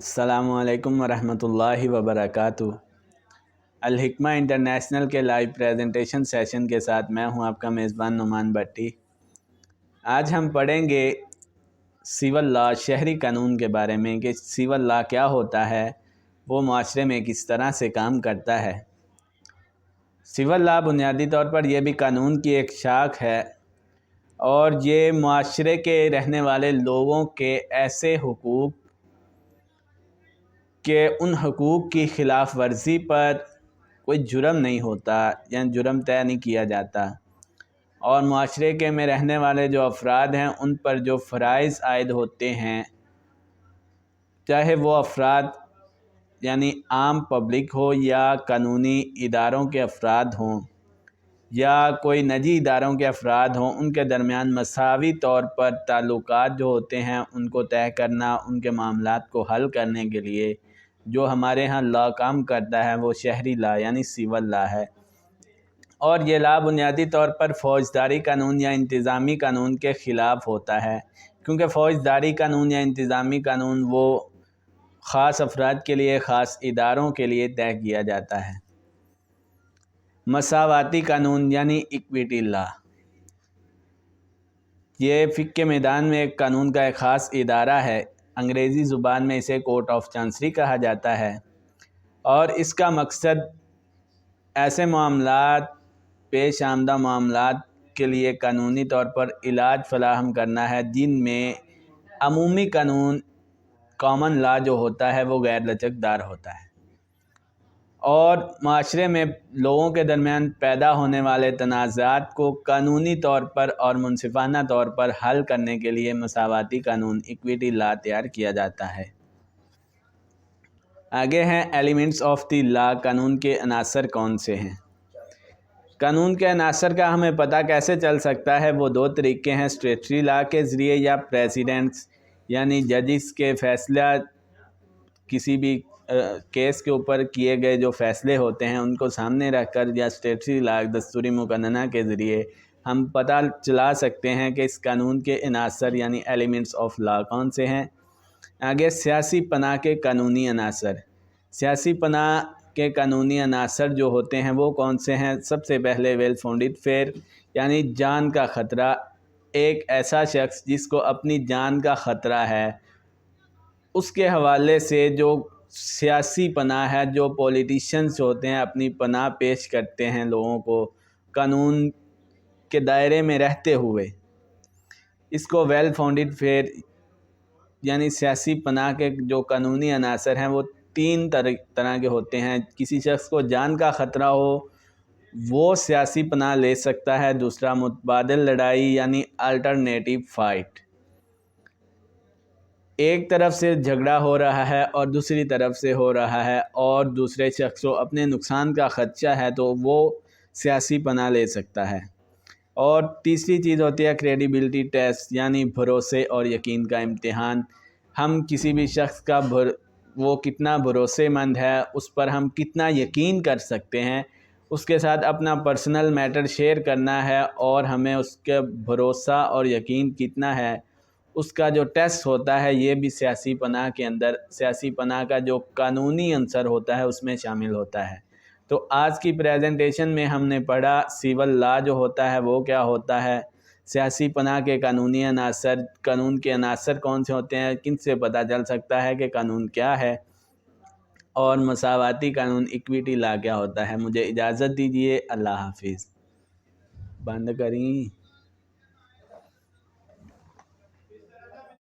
السلام علیکم ورحمۃ اللہ وبرکاتہ۔ الحکمہ انٹرنیشنل کے لائیو پریزنٹیشن سیشن کے ساتھ میں ہوں آپ کا میزبان نعمان بھٹی۔ آج ہم پڑھیں گے سول لا، شہری قانون کے بارے میں کہ سول لا کیا ہوتا ہے، وہ معاشرے میں کس طرح سے کام کرتا ہے۔ سول لا بنیادی طور پر یہ بھی قانون کی ایک شاخ ہے اور یہ معاشرے کے رہنے والے لوگوں کے ایسے حقوق کہ ان حقوق کی خلاف ورزی پر کوئی جرم نہیں ہوتا، یعنی جرم طے نہیں کیا جاتا، اور معاشرے کے میں رہنے والے جو افراد ہیں ان پر جو فرائض عائد ہوتے ہیں، چاہے وہ افراد یعنی عام پبلک ہو یا قانونی اداروں کے افراد ہوں یا کوئی نجی اداروں کے افراد ہوں، ان کے درمیان مساوی طور پر تعلقات جو ہوتے ہیں ان کو طے کرنا، ان کے معاملات کو حل کرنے کے لیے جو ہمارے ہاں لا کام کرتا ہے وہ شہری لا یعنی سول لا ہے۔ اور یہ لا بنیادی طور پر فوجداری قانون یا انتظامی قانون کے خلاف ہوتا ہے، کیونکہ فوجداری قانون یا انتظامی قانون وہ خاص افراد کے لیے، خاص اداروں کے لیے طے کیا جاتا ہے۔ مساواتی قانون یعنی ایکویٹی لا، یہ فقہ کے میدان میں ایک قانون کا ایک خاص ادارہ ہے، انگریزی زبان میں اسے کورٹ آف چانسری کہا جاتا ہے، اور اس کا مقصد ایسے معاملات، پیش آمدہ معاملات کے لیے قانونی طور پر علاج فراہم کرنا ہے جن میں عمومی قانون کامن لا جو ہوتا ہے وہ غیر لچکدار ہوتا ہے، اور معاشرے میں لوگوں کے درمیان پیدا ہونے والے تنازعات کو قانونی طور پر اور منصفانہ طور پر حل کرنے کے لیے مساواتی قانون ایکویٹی لا تیار کیا جاتا ہے۔ آگے ہیں ایلیمنٹس آف دی لا، قانون کے عناصر کون سے ہیں۔ قانون کے عناصر کا ہمیں پتہ کیسے چل سکتا ہے، وہ دو طریقے ہیں، اسٹیٹری لا کے ذریعے یا پریزیڈنٹس یعنی ججز کے فیصلہ، کسی بھی کیس کے اوپر کیے گئے جو فیصلے ہوتے ہیں ان کو سامنے رکھ کر، یا اسٹیٹری لا دستوری مقننہ کے ذریعے ہم پتہ چلا سکتے ہیں کہ اس قانون کے عناصر یعنی ایلیمنٹس آف لا کون سے ہیں۔ آگے سیاسی پناہ کے قانونی عناصر۔ سیاسی پناہ کے قانونی عناصر جو ہوتے ہیں وہ کون سے ہیں؟ سب سے پہلے ویل فاؤنڈیڈ فیئر یعنی جان کا خطرہ، ایک ایسا شخص جس کو اپنی جان کا خطرہ ہے، اس کے حوالے سے جو سیاسی پناہ ہے، جو پولیٹیشنز ہوتے ہیں اپنی پناہ پیش کرتے ہیں لوگوں کو قانون کے دائرے میں رہتے ہوئے، اس کو ویل فاؤنڈیڈ فیئر یعنی سیاسی پناہ کے جو قانونی عناصر ہیں وہ تین طرح کے ہوتے ہیں۔ کسی شخص کو جان کا خطرہ ہو وہ سیاسی پناہ لے سکتا ہے، دوسرا متبادل لڑائی یعنی الٹرنیٹیو فائٹ، ایک طرف سے جھگڑا ہو رہا ہے اور دوسری طرف سے ہو رہا ہے اور دوسرے شخص کو اپنے نقصان کا خدشہ ہے تو وہ سیاسی پناہ لے سکتا ہے، اور تیسری چیز ہوتی ہے کریڈیبلٹی ٹیسٹ یعنی بھروسے اور یقین کا امتحان۔ ہم کسی بھی شخص کا وہ کتنا بھروسے مند ہے، اس پر ہم کتنا یقین کر سکتے ہیں، اس کے ساتھ اپنا پرسنل میٹر شیئر کرنا ہے اور ہمیں اس کے بھروسہ اور یقین کتنا ہے اس کا جو ٹیسٹ ہوتا ہے، یہ بھی سیاسی پناہ کے اندر، سیاسی پناہ کا جو قانونی عنصر ہوتا ہے اس میں شامل ہوتا ہے۔ تو آج کی پریزنٹیشن میں ہم نے پڑھا سول لا جو ہوتا ہے وہ کیا ہوتا ہے، سیاسی پناہ کے قانونی عناصر، قانون کے عناصر کون سے ہوتے ہیں، کن سے پتہ چل سکتا ہے کہ قانون کیا ہے، اور مساواتی قانون ایکویٹی لا کیا ہوتا ہے۔ مجھے اجازت دیجیے، اللہ حافظ۔ بند کریں۔